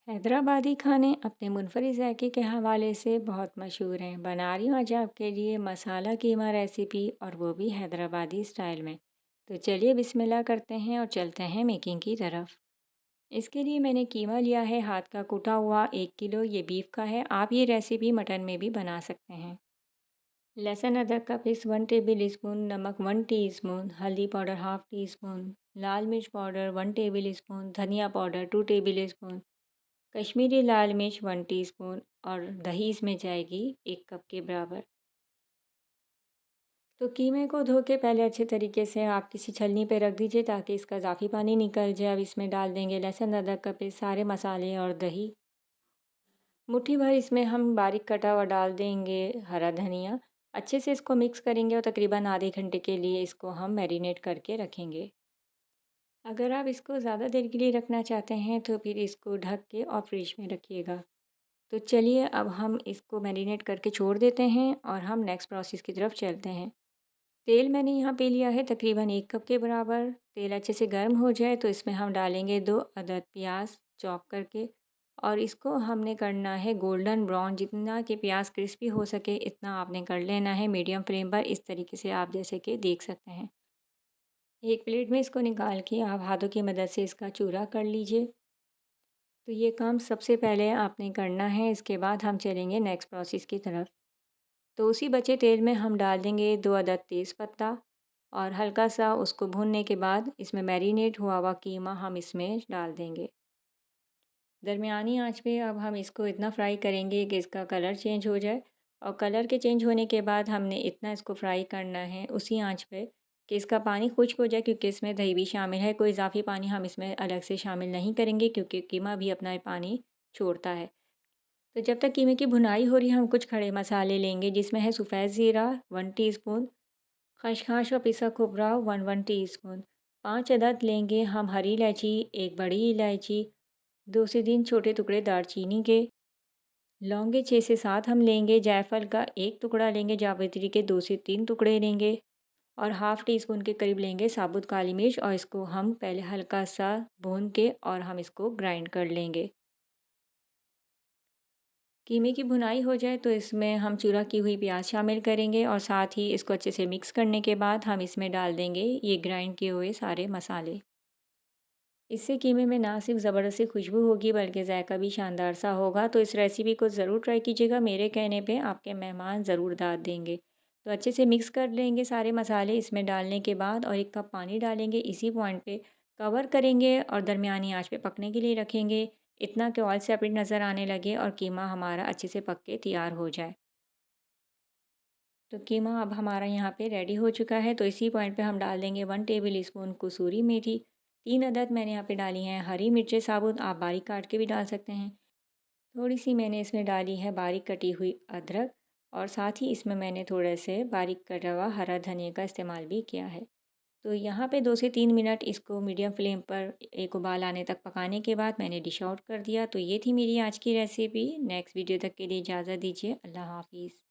हैदराबादी खाने अपने मुनफरिद जायके के हवाले से बहुत मशहूर हैं। बना रही हूँ आज आपके लिए मसाला कीमा रेसिपी, और वो भी हैदराबादी स्टाइल में। तो चलिए बिस्मिल्लाह करते हैं और चलते हैं मेकिंग की तरफ। इसके लिए मैंने कीमा लिया है हाथ का कुटा हुआ 1 किलो, ये बीफ का है। आप ये रेसिपी मटन में भी बना सकते हैं। लहसुन अदरक का पेस्ट 1 टेबल स्पून, नमक 1 टीस्पून, हल्दी पाउडर 1/2 टीस्पून, लाल मिर्च पाउडर 1 टेबल स्पून, धनिया पाउडर 2 टेबल स्पून, कश्मीरी लाल मिर्च 1 टीस्पून, और दही इसमें जाएगी 1 कप के बराबर। तो कीमे को धो के पहले अच्छे तरीके से आप किसी छलनी पे रख दीजिए ताकि इसका ज़ाफ़ी पानी निकल जाए। अब इसमें डाल देंगे लहसुन अदरक का पेस्ट, सारे मसाले और दही। मुट्ठी भर इसमें हम बारीक कटा हुआ डाल देंगे हरा धनिया। अच्छे से इसको मिक्स करेंगे और तकरीबन आधे घंटे के लिए इसको हम मैरिनेट करके रखेंगे। अगर आप इसको ज़्यादा देर के लिए रखना चाहते हैं तो फिर इसको ढक के और फ्रिज में रखिएगा। तो चलिए अब हम इसको मैरिनेट करके छोड़ देते हैं और हम नेक्स्ट प्रोसेस की तरफ चलते हैं। तेल मैंने यहाँ पे लिया है तकरीबन 1 कप के बराबर। तेल अच्छे से गर्म हो जाए तो इसमें हम डालेंगे 2 अदद प्याज चॉप करके, और इसको हमने करना है गोल्डन ब्राउन। जितना कि प्याज क्रिस्पी हो सके इतना आपने कर लेना है मीडियम फ्लेम पर। इस तरीके से आप जैसे कि देख सकते हैं। एक प्लेट में इसको निकाल के आप हाथों की मदद से इसका चूरा कर लीजिए। तो ये काम सबसे पहले आपने करना है। इसके बाद हम चलेंगे नेक्स्ट प्रोसेस की तरफ। तो उसी बचे तेल में हम डाल देंगे 2 अदद तेज़पत्ता, और हल्का सा उसको भूनने के बाद इसमें मैरिनेट हुआ हुआ कीमा हम इसमें डाल देंगे। दरमियानी आंच पे अब हम इसको इतना फ्राई करेंगे कि इसका कलर चेंज हो जाए, और कलर के चेंज होने के बाद हमने इतना इसको फ्राई करना है उसी आंच पे कि इसका पानी खुश्क हो जाए, क्योंकि इसमें दही भी शामिल है। कोई इजाफ़ी पानी हम इसमें अलग से शामिल नहीं करेंगे क्योंकि कीमा भी अपना पानी छोड़ता है। तो जब तक कीमे की भुनाई हो रही है हम कुछ खड़े मसाले लेंगे, जिसमें है सफ़ेद ज़ीरा 1 टीस्पून, खसखस और पिसा खोपरा 1 टीस्पून, 5 अदद लेंगे हम हरी इलायची, एक बड़ी इलायची, 2 से 3 छोटे टुकड़े दालचीनी के, लौंगे 6 से 7 हम लेंगे, जायफल का एक टुकड़ा लेंगे, जावित्री के 2 से 3 टुकड़े लेंगे, और हाफ़ टी स्पून के करीब लेंगे साबुत काली मिर्च, और इसको हम पहले हल्का सा भून के और हम इसको ग्राइंड कर लेंगे। कीमे की भुनाई हो जाए तो इसमें हम चूरा की हुई प्याज शामिल करेंगे, और साथ ही इसको अच्छे से मिक्स करने के बाद हम इसमें डाल देंगे ये ग्राइंड किए हुए सारे मसाले। इससे कीमे में ना सिर्फ ज़बरदस्त सी खुशबू होगी बल्कि जायका भी शानदार सा होगा। तो इस रेसिपी को ज़रूर ट्राई कीजिएगा। मेरे कहने पे आपके मेहमान ज़रूर दाद देंगे। तो अच्छे से मिक्स कर लेंगे सारे मसाले इसमें डालने के बाद, और 1 कप पानी डालेंगे। इसी पॉइंट पे कवर करेंगे और दरमियानी आंच पे पकने के लिए रखेंगे। इतना कि ऑयल सेपरेट नज़र आने लगे और कीमा हमारा अच्छे से पक के तैयार हो जाए। तो कीमा अब हमारा यहाँ पे रेडी हो चुका है। तो इसी पॉइंट पे हम डाल देंगे 1 टेबल स्पून कसूरी मेथी, 3 अदद मैंने यहाँ पे डाली हैं हरी मिर्चें साबुत, आप बारीक काट के भी डाल सकते हैं। थोड़ी सी मैंने इसमें डाली है बारीक कटी हुई अदरक, और साथ ही इसमें मैंने थोड़े से बारीक कटा हुआ हरा धनिया का इस्तेमाल भी किया है। तो यहाँ पे 2 से 3 मिनट इसको मीडियम फ्लेम पर एक उबाल आने तक पकाने के बाद मैंने डिश आउट कर दिया। तो ये थी मेरी आज की रेसिपी। नेक्स्ट वीडियो तक के लिए इजाज़त दीजिए। अल्लाह हाफिज़।